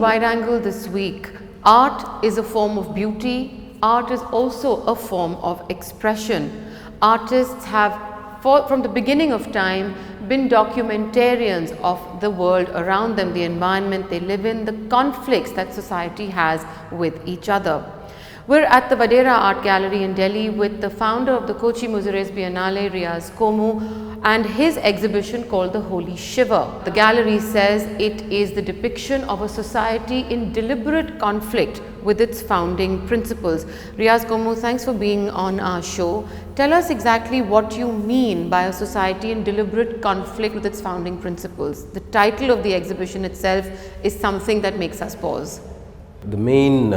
wide angle this week, art is a form of beauty, art is also a form of expression. Artists have, from the beginning of time, been documentarians of the world around them, the environment they live in, the conflicts that society has with each other. We're at the Vadera Art Gallery in Delhi with the founder of the Kochi Biennale, Riyas Komu, and his exhibition called the Holy Shiver. The gallery says it is the depiction of a society in deliberate conflict with its founding principles. Riyas Komu, thanks for being on our show. Tell us exactly what you mean by a society in deliberate conflict with its founding principles. The title of the exhibition itself is something that makes us pause. The main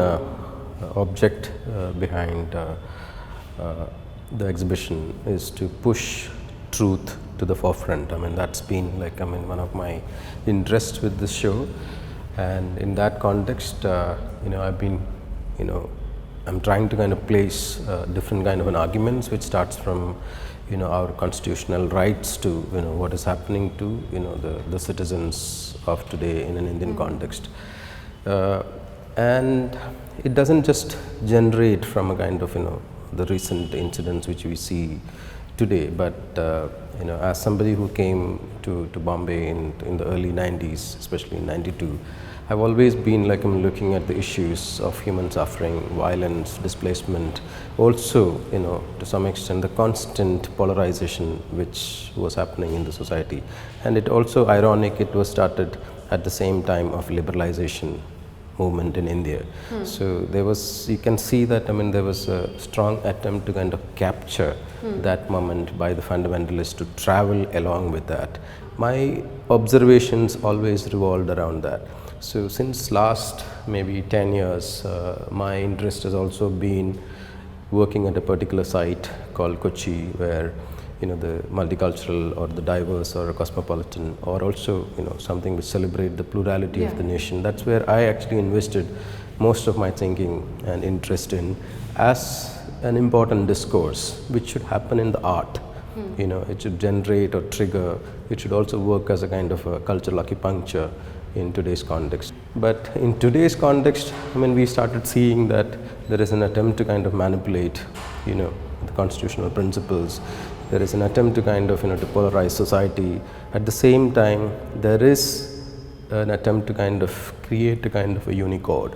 object behind the exhibition is to push truth to the forefront. I mean, that's been one of my interests with this show, and in that context, I've been, I'm trying to kind of place different kind of an arguments, which starts from, our constitutional rights to, what is happening to, the citizens of today in an Indian context. And it doesn't just generate from a kind of, the recent incidents which we see today, but as somebody who came to Bombay in the early 90s, especially in 92, I've always been looking at the issues of human suffering, violence, displacement, also to some extent the constant polarization which was happening in the society. And it also ironic, it was started at the same time of liberalization movement in India. So there was, you can see that there was a strong attempt to kind of capture that moment by the fundamentalists to travel along with that. My observations always revolved around that. So since last maybe 10 years, my interest has also been working at a particular site called Kochi, where the multicultural or the diverse or a cosmopolitan, or also something which celebrate the plurality of the nation. That's where I actually invested most of my thinking and interest in as an important discourse which should happen in the art. It should generate or trigger, it should also work as a kind of a cultural acupuncture in today's context. But in today's context, we started seeing that there is an attempt to kind of manipulate, the constitutional principles. There is an attempt to kind of, to polarize society. At the same time, there is an attempt to kind of create a kind of a Unicode,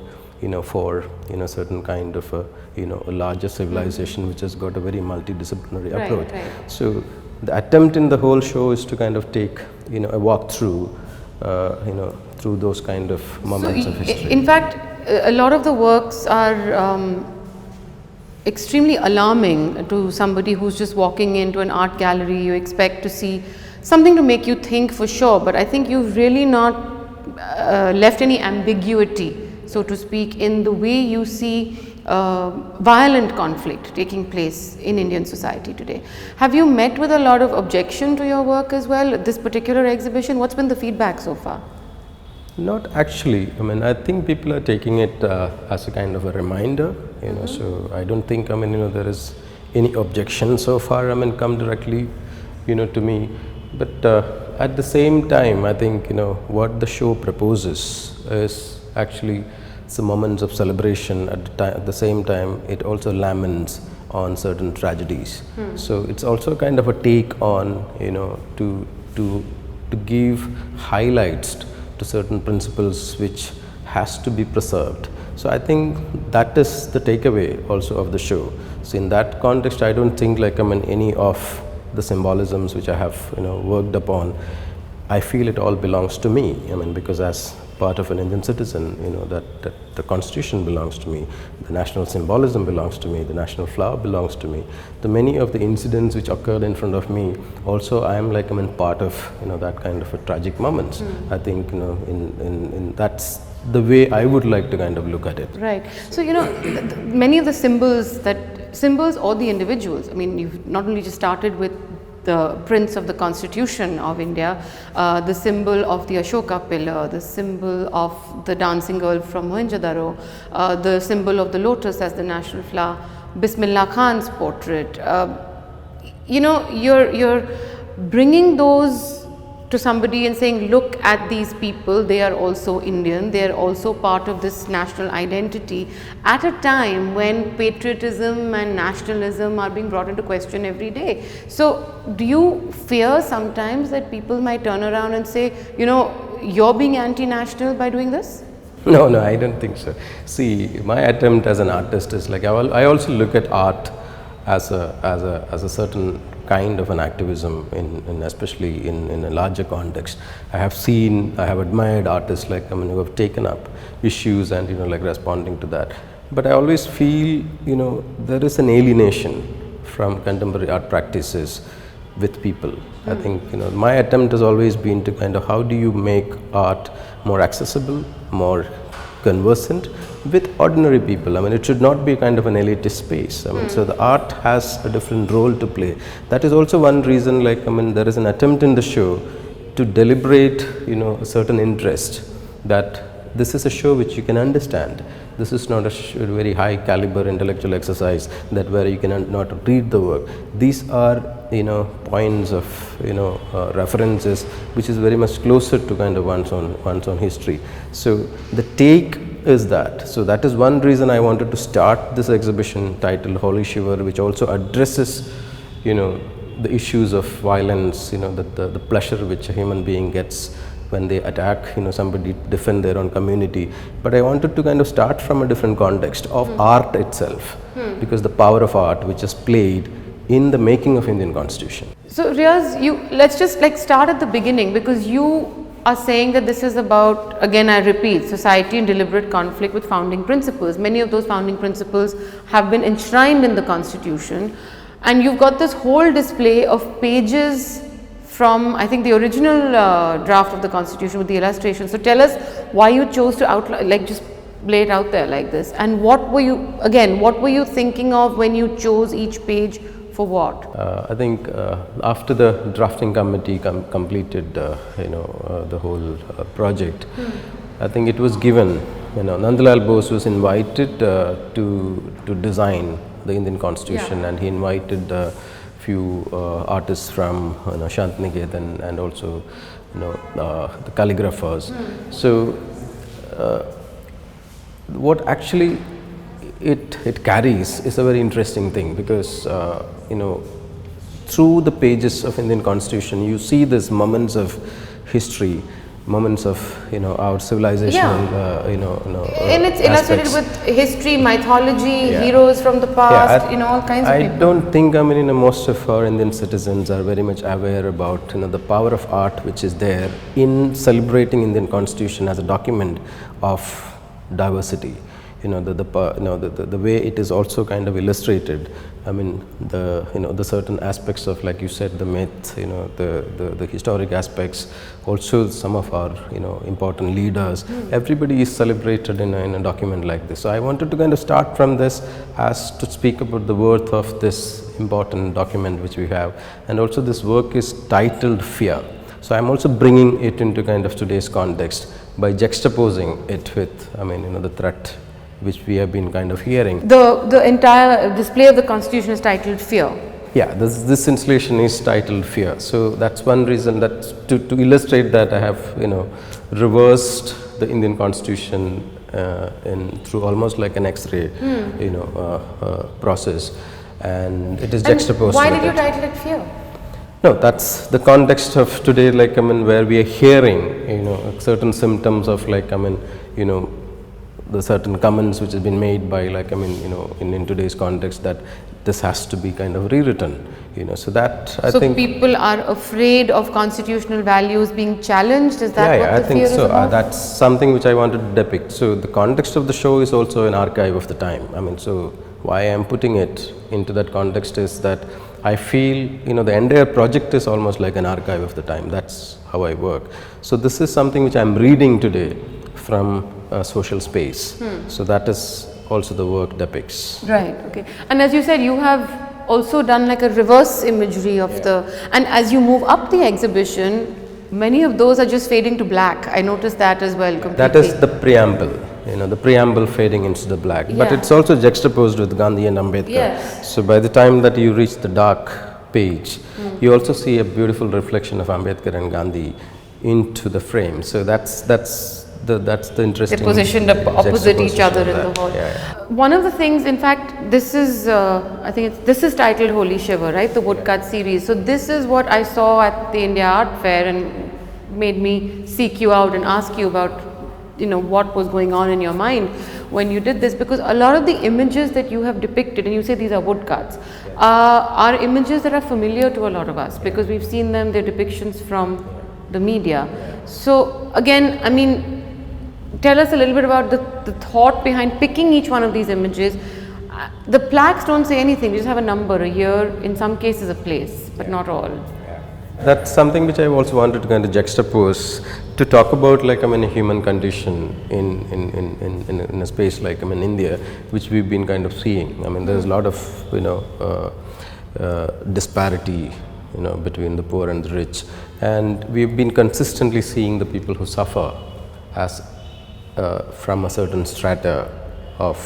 for, certain kind of a, a larger civilization which has got a very multidisciplinary approach. Right. So the attempt in the whole show is to kind of take, a walk through, through those kind of moments of history. In fact, a lot of the works are extremely alarming to somebody who's just walking into an art gallery. You expect to see something to make you think for sure, but I think you've really not left any ambiguity, so to speak, in the way you see violent conflict taking place in Indian society today. Have you met with a lot of objection to your work as well, this particular exhibition? What's been the feedback so far? Not actually. I think people are taking it as a kind of a reminder, so I don't think, there is any objection so far, come directly, to me. But at the same time, I think, what the show proposes is actually some moments of celebration. At the same time, it also laments on certain tragedies. So it's also kind of a take on, to give highlights to certain principles which has to be preserved. So I think that is the takeaway also of the show. So in that context, I don't think any of the symbolisms which I have worked upon, I feel it all belongs to me. Because as part of an Indian citizen, that the constitution belongs to me, the national symbolism belongs to me, the national flower belongs to me. The many of the incidents which occurred in front of me, also I am part of that kind of a tragic moments. I think in that's the way I would like to kind of look at it. Right. So many of the symbols or the individuals. You've not only just started with the prince of the Constitution of India, the symbol of the Ashoka pillar, the symbol of the dancing girl from Mohenjo-daro, the symbol of the lotus as the national flower, Bismillah Khan's portrait. You're bringing those to somebody and saying, look at these people, they are also Indian, they are also part of this national identity, at a time when patriotism and nationalism are being brought into question every day. So do you fear sometimes that people might turn around and say, you know, you're being anti-national by doing this? No, no, I don't think so. See, my attempt as an artist is like, I also look at art as a certain kind of an activism, in especially in a larger context. I have admired artists like, who have taken up issues and, like responding to that. But I always feel, there is an alienation from contemporary art practices with people. I think, my attempt has always been to kind of, how do you make art more accessible, more conversant with ordinary people. It should not be kind of an elitist space. So the art has a different role to play. That is also one reason, like, there is an attempt in the show to deliberate, a certain interest, that this is a show which you can understand. This is not a very high caliber intellectual exercise that where you can not read the work. These are, points of, references which is very much closer to kind of one's own history. So the take is that. So that is one reason I wanted to start this exhibition titled Holy Shiver, which also addresses, the issues of violence, the pleasure which a human being gets when they attack, somebody to defend their own community. But I wanted to kind of start from a different context of art itself, because the power of art which is played in the making of Indian Constitution. So Riyas, let's just like start at the beginning, because you are saying that this is about, again I repeat, society in deliberate conflict with founding principles. Many of those founding principles have been enshrined in the Constitution, and you've got this whole display of pages from, I think, the original draft of the Constitution with the illustration. So tell us why you chose to outline, like just lay it out there like this, and what were you thinking of when you chose each page for what? I think after the drafting committee completed, the whole project, I think it was given, Nandalal Bose was invited to design the Indian Constitution, and he invited few artists from Shantiniketan and also the calligraphers. So what actually it carries is a very interesting thing, because through the pages of Indian Constitution you see these moments of history, moments of our civilization, and it's illustrated with history, mythology, heroes from the past, all kinds of people. I don't think most of our Indian citizens are very much aware about the power of art which is there in celebrating Indian Constitution as a document of diversity. The way it is also kind of illustrated. The certain aspects of, like you said, the myth, the historic aspects, also some of our, important leaders. Everybody is celebrated in a document like this. So I wanted to kind of start from this as to speak about the worth of this important document which we have. And also this work is titled Fear. So I'm also bringing it into kind of today's context by juxtaposing it with, the threat which we have been kind of hearing. The entire display of the Constitution is titled Fear. Yeah, this installation is titled Fear. So that's one reason that to illustrate that I have reversed the Indian Constitution through almost like an X-ray process, and it is juxtaposed. Why did you title it Fear? No, that's the context of today, like where we are hearing certain symptoms of like the certain comments which has been made by like in today's context, that this has to be kind of rewritten, so that I think people are afraid of constitutional values being challenged. Is that what the fear is about? That's something which I wanted to depict. So the context of the show is also an archive of the time. So why I am putting it into that context is that I feel the entire project is almost like an archive of the time. That's how I work. So this is something which I am reading today from a social space. So that is also the work depicts. Right, okay. And as you said, you have also done like a reverse imagery of and as you move up the exhibition, many of those are just fading to black. I noticed that as well completely. That is the preamble, the preamble fading into the black. But it's also juxtaposed with Gandhi and Ambedkar. Yes. So by the time that you reach the dark page, you also see a beautiful reflection of Ambedkar and Gandhi into the frame. So that's the interesting. They're positioned opposite each other in the hall. Yeah. One of the things, in fact, this is, I think this is titled Holy Shiver, right? The woodcut series. So this is what I saw at the India Art Fair and made me seek you out and ask you about, what was going on in your mind when you did this, because a lot of the images that you have depicted, and you say these are woodcuts, are images that are familiar to a lot of us because we've seen them, they're depictions from the media. So again, I mean, tell us a little bit about the thought behind picking each one of these images. The plaques don't say anything, they just have a number, a year, in some cases a place, but not all. That's something which I also wanted to kind of juxtapose to talk about, like, a human condition in a space like, India, which we've been kind of seeing. There's a lot of, disparity, between the poor and the rich, and we've been consistently seeing the people who suffer as from a certain strata of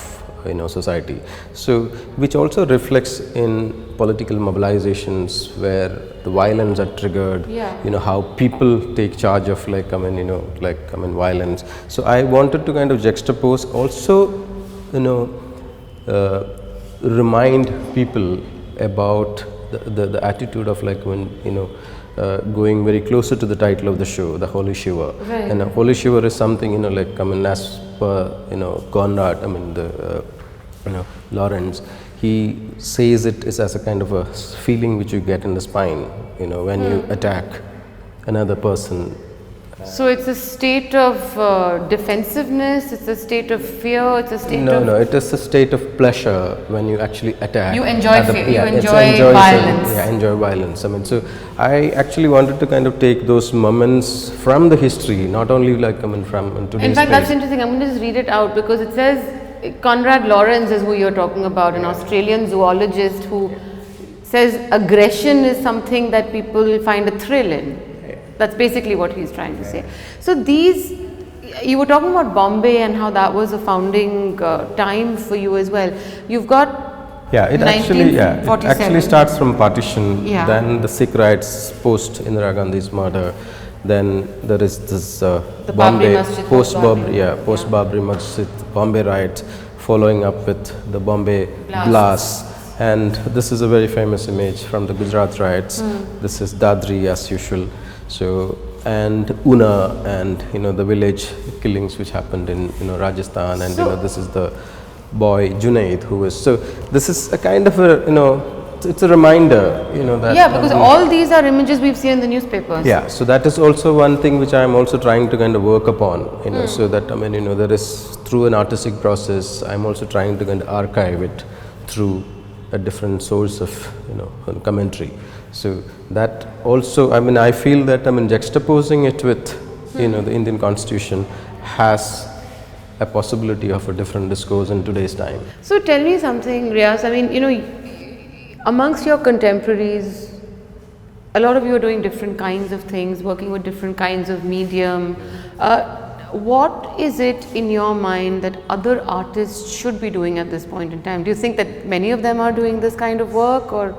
society. So which also reflects in political mobilizations where the violence are triggered, how people take charge of violence. So I wanted to kind of juxtapose also, remind people about the attitude of going very closer to the title of the show, the Holy Shiver. Right. And Holy Shiver is something, as per, Conrad, Lawrence, he says it is as a kind of a feeling which you get in the spine, when you attack another person. So it's a state of defensiveness, it's a state of fear, it's a state of... No, it is a state of pleasure when you actually attack. You enjoy fear, you enjoy violence. Enjoy violence. So I actually wanted to kind of take those moments from the history, not only from today's In fact, space. that's interesting. I'm going to just read it out because it says, Conrad Lawrence is who you're talking about, an Australian zoologist who says aggression is something that people find a thrill in. That's basically what he's trying to say. So these, you were talking about Bombay and how that was a founding time for you as well. You've got it actually starts from partition, then the Sikh riots post Indira Gandhi's murder, then there is this Bombay post Babri Masjid, Bombay riots, following up with the Bombay blast. And this is a very famous image from the Gujarat riots. This is Dadri as usual. So, and Una, and the village killings which happened in Rajasthan, and this is the boy Junaid who was, so this is a kind of a it's a reminder that because all these are images we've seen in the newspapers. So that is also one thing which I am also trying to kind of work upon, so that there is, through an artistic process, I am also trying to kind of archive it through a different source of commentary. So that also, I feel that juxtaposing it with the Indian Constitution has a possibility of a different discourse in today's time. So tell me something, Riyas. Amongst your contemporaries, a lot of you are doing different kinds of things, working with different kinds of medium. What is it in your mind that other artists should be doing at this point in time? Do you think that many of them are doing this kind of work, or?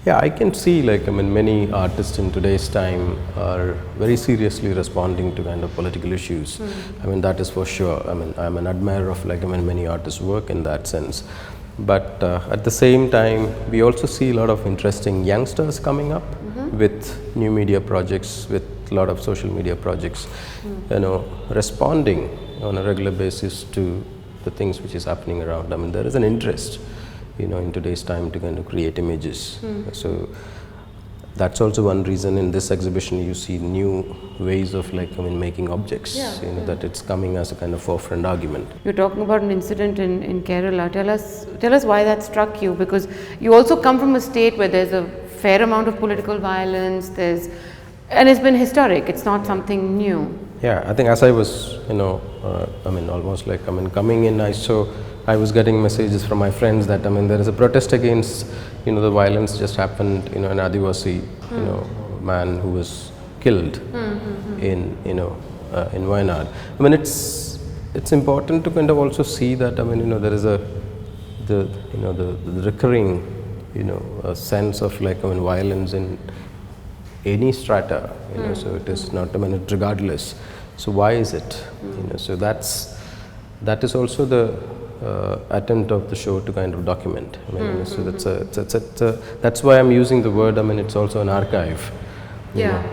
Yeah, I can see many artists in today's time are very seriously responding to kind of political issues. That is for sure. I'm an admirer of many artists' work in that sense. But at the same time, we also see a lot of interesting youngsters coming up with new media projects, with a lot of social media projects, responding on a regular basis to the things which is happening around. There is an interest, in today's time to kind of create images. So that's also one reason in this exhibition you see new ways of making objects, that it's coming as a kind of forefront argument. You're talking about an incident in Kerala. Tell us why that struck you, because you also come from a state where there's a fair amount of political violence, and it's been historic, it's not something new. Yeah, I think as I was, almost coming in, I was getting messages from my friends that there is a protest against the violence just happened, an Adivasi man who was killed in Wayanad. It's important to kind of also see that there is the recurring a sense of violence in any strata, so it is not, regardless. So why is it? So that is also the attempt of the show to kind of document. So that's why I'm using the word. It's also an archive,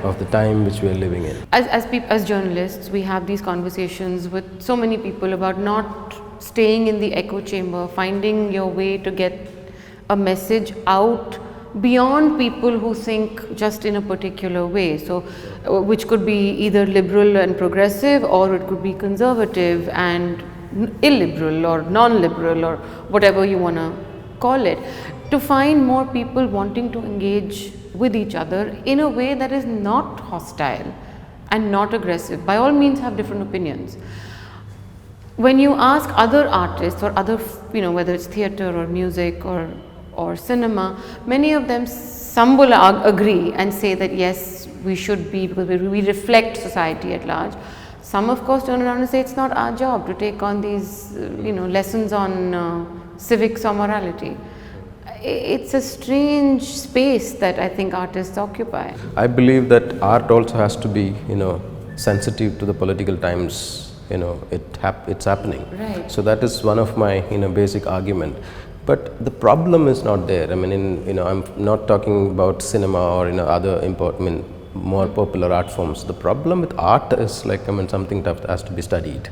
of the time which we are living in. As journalists, we have these conversations with so many people about not staying in the echo chamber, finding your way to get a message out beyond people who think just in a particular way. So, which could be either liberal and progressive, or it could be conservative and illiberal or non-liberal, or whatever you want to call it, to find more people wanting to engage with each other in a way that is not hostile and not aggressive. By all means, have different opinions. When you ask other artists or other, whether it's theatre or music or cinema, many of them, some will agree and say that yes, we should be, because we reflect society at large. Some of course turn around and say it's not our job to take on these lessons on civics or morality. It's a strange space that I think artists occupy. I believe that art also has to be sensitive to the political times it's happening. Right. So that is one of my basic argument. But the problem is not there. I'm not talking about cinema or other important, more popular art forms. The problem with art is something that has to be studied,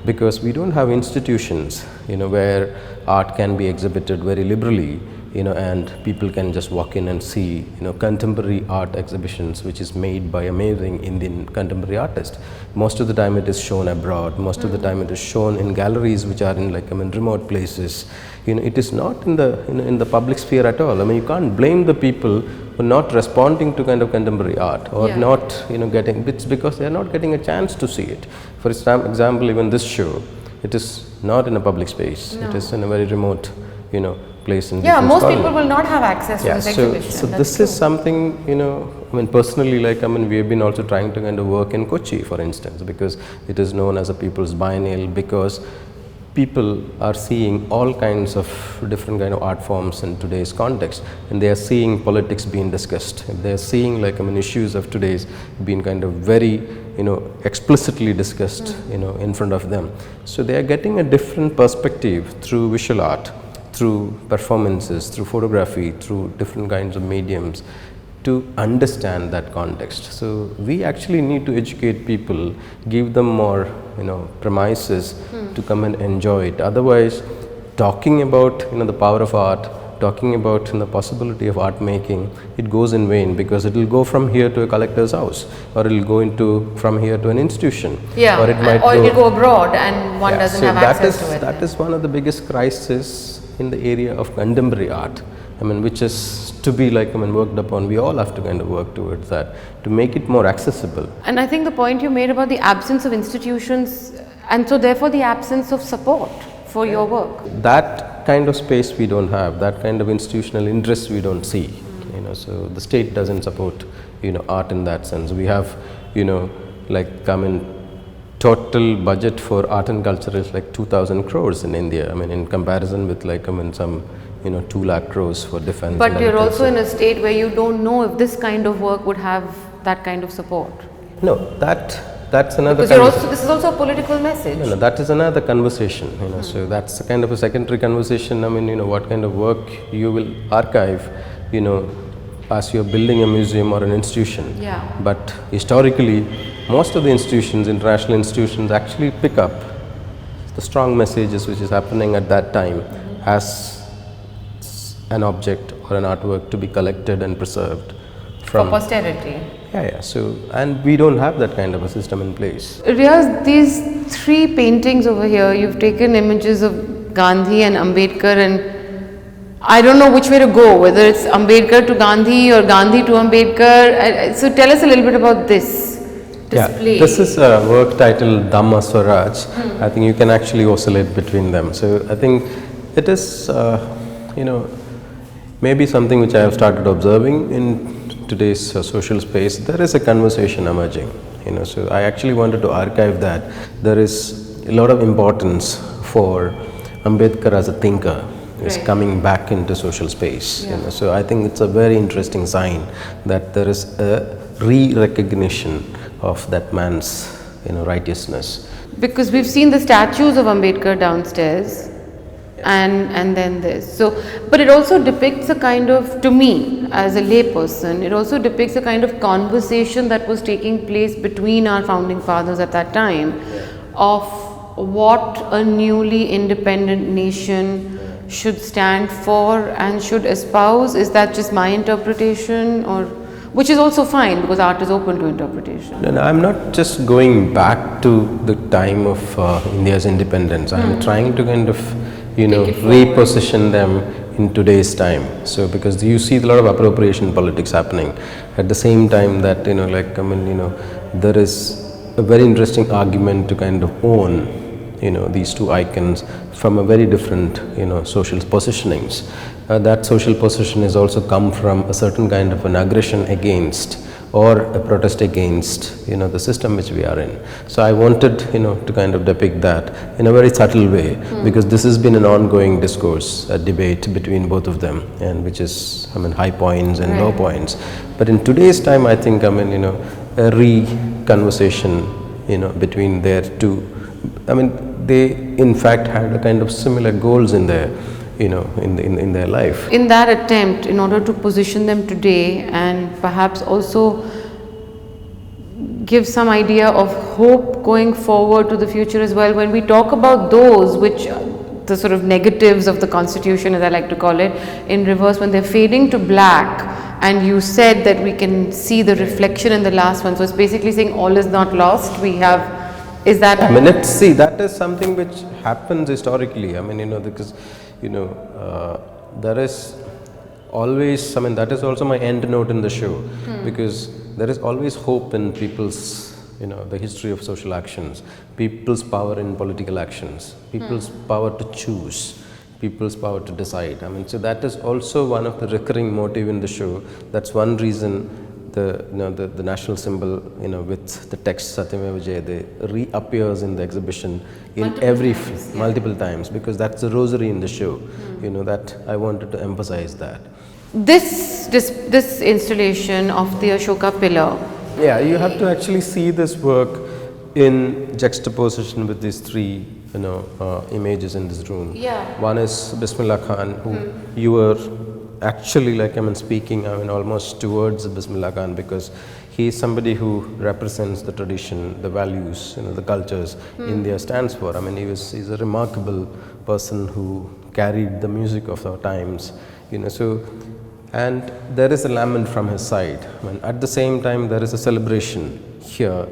because we don't have institutions where art can be exhibited very liberally, and people can just walk in and see contemporary art exhibitions which is made by amazing Indian contemporary artists. Most of the time it is shown abroad, most of the time it is shown in galleries which are in remote places. It is not in the public sphere at all. You can't blame the people for not responding to kind of contemporary art, or not getting, it's because they are not getting a chance to see it. For example, even this show, it is not in a public space. No. It is in a very remote place in most Scotland. People will not have access to this exhibition. So this is something personally, we have been also trying to kind of work in Kochi, for instance, because it is known as a people's biennial, because people are seeing all kinds of different kind of art forms in today's context, and they are seeing politics being discussed. They are seeing issues of today's being kind of very explicitly discussed in front of them. So they are getting a different perspective through visual art, through performances, through photography, through different kinds of mediums, to understand that context. So we actually need to educate people, give them more premises to come and enjoy it. Otherwise, talking about the power of art, talking about the possibility of art making, it goes in vain, because it will go from here to a collector's house, or it will go from here to an institution, or it will go abroad and one doesn't have access to it. That is one of the biggest crises in the area of contemporary art, which is to be worked upon. We all have to kind of work towards that, to make it more accessible. And I think the point you made about the absence of institutions, and so therefore the absence of support for your work. That kind of space we don't have, that kind of institutional interest we don't see. So the state doesn't support art in that sense. We have total budget for art and culture is 2,000 crores in India. In comparison with some 2 lakh crores for defense. But you're also in a state where you don't know if this kind of work would have that kind of support. No, that's another. Because this is also a political message. No, that is another conversation. So that's a kind of a secondary conversation. What kind of work you will archive, as you're building a museum or an institution. Yeah. But historically, most of the institutions, international institutions, actually pick up the strong messages which is happening at that time as an object or an artwork to be collected and preserved for posterity. So, and we don't have that kind of a system in place. Riyas, these 3 paintings over here, you've taken images of Gandhi and Ambedkar, and I don't know which way to go, whether it's Ambedkar to Gandhi or Gandhi to Ambedkar. So tell us a little bit about this display. This is a work titled Dhamma Swaraj. I think you can actually oscillate between them. So I think it is, maybe something which I have started observing in today's social space. There is a conversation emerging, so I actually wanted to archive that. There is a lot of importance for Ambedkar as a thinker, is Right. coming back into social space. Yeah. So I think it's a very interesting sign that there is a re-recognition of that man's righteousness. Because we've seen the statues of Ambedkar downstairs, and then this. So, but it also depicts a kind of, to me as a layperson, it also depicts a kind of conversation that was taking place between our founding fathers at that time, of what a newly independent nation should stand for and should espouse. Is that just my interpretation, or which is also fine because art is open to interpretation? And I'm not just going back to the time of India's independence. I'm trying to kind of, it forward. reposition them in today's time. So because you see a lot of appropriation politics happening at the same time that there is a very interesting argument to kind of own these two icons from a very different social positionings. That social position has also come from a certain kind of an aggression against or a protest against the system which we are in. So I wanted to kind of depict that in a very subtle way, because this has been an ongoing discourse, a debate between both of them, and which is high points and low points. But in today's time, I think a re-conversation between their two, they in fact had a kind of similar goals in their in their life. In that attempt, in order to position them today and perhaps also give some idea of hope going forward to the future as well, when we talk about those which the sort of negatives of the constitution, as I like to call it, in reverse, when they're fading to black, and you said that we can see the reflection in the last one, so it's basically saying all is not lost. We have, is that let's see, that is something which happens historically. Because there is always, that is also my end note in the show, because there is always hope in people's, the history of social actions, people's power in political actions, people's power to choose, people's power to decide. So that is also one of the recurring motive in the show. That's one reason the national symbol, with the text Satyameva Jayate reappears in the exhibition in multiple times, because that's the rosary in the show. That I wanted to emphasize that. This installation of the Ashoka pillar. Yeah, you have to actually see this work in juxtaposition with these three, images in this room. Yeah. One is Bismillah Khan, who you were actually speaking almost towards Bismillah Khan, because he is somebody who represents the tradition, the values, the cultures India stands for. He's a remarkable person who carried the music of our times, and there is a lament from his side. At the same time, there is a celebration here,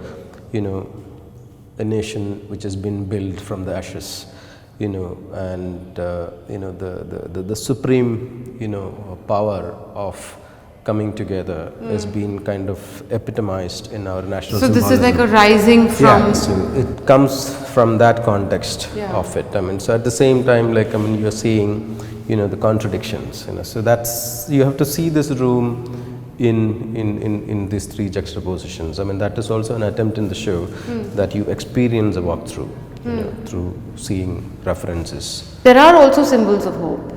a nation which has been built from the ashes, and the supreme power of coming together has been kind of epitomized in our national So this is like symbolism. a rising from. Yeah, so it comes from that context of it. So at the same time, you're seeing, the contradictions. So that's, you have to see this room in these three juxtapositions. That is also an attempt in the show that you experience a walkthrough, through seeing references. There are also symbols of hope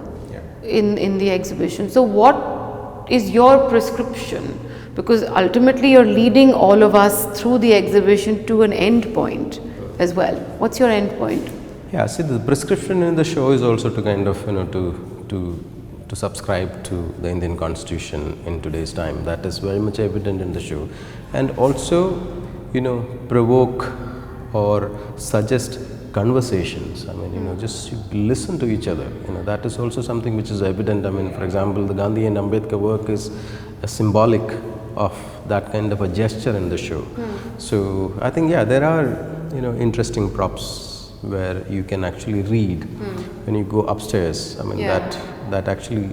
in the exhibition. So what is your prescription? Because ultimately you're leading all of us through the exhibition to an end point as well. What's your end point? Yeah, see, the prescription in the show is also to kind of, to subscribe to the Indian Constitution in today's time. That is very much evident in the show. And also, provoke or suggest conversations. Just listen to each other. That is also something which is evident. For example, the Gandhi and Ambedkar work is a symbolic of that kind of a gesture in the show. So I think, there are, interesting props where you can actually read when you go upstairs. That actually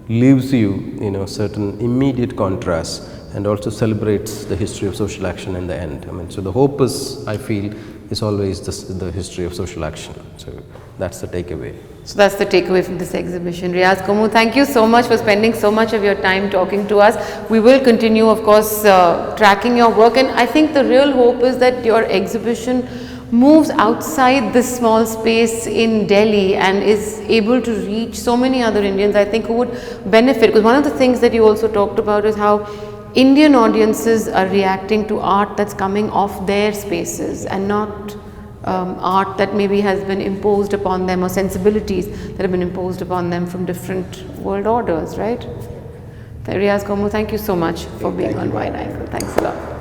leaves you, certain immediate contrast, and also celebrates the history of social action in the end. So the hope is, I feel, is always the history of social action. So that's the takeaway. So that's the takeaway from this exhibition. Riyas Komu, thank you so much for spending so much of your time talking to us. We will continue, of course, tracking your work, and I think the real hope is that your exhibition moves outside this small space in Delhi and is able to reach so many other Indians, I think, who would benefit. Because one of the things that you also talked about is how Indian audiences are reacting to art that's coming off their spaces and not art that maybe has been imposed upon them, or sensibilities that have been imposed upon them from different world orders, right? Riyas Komu, thank you so much for being on Wine Angle. Thanks a lot.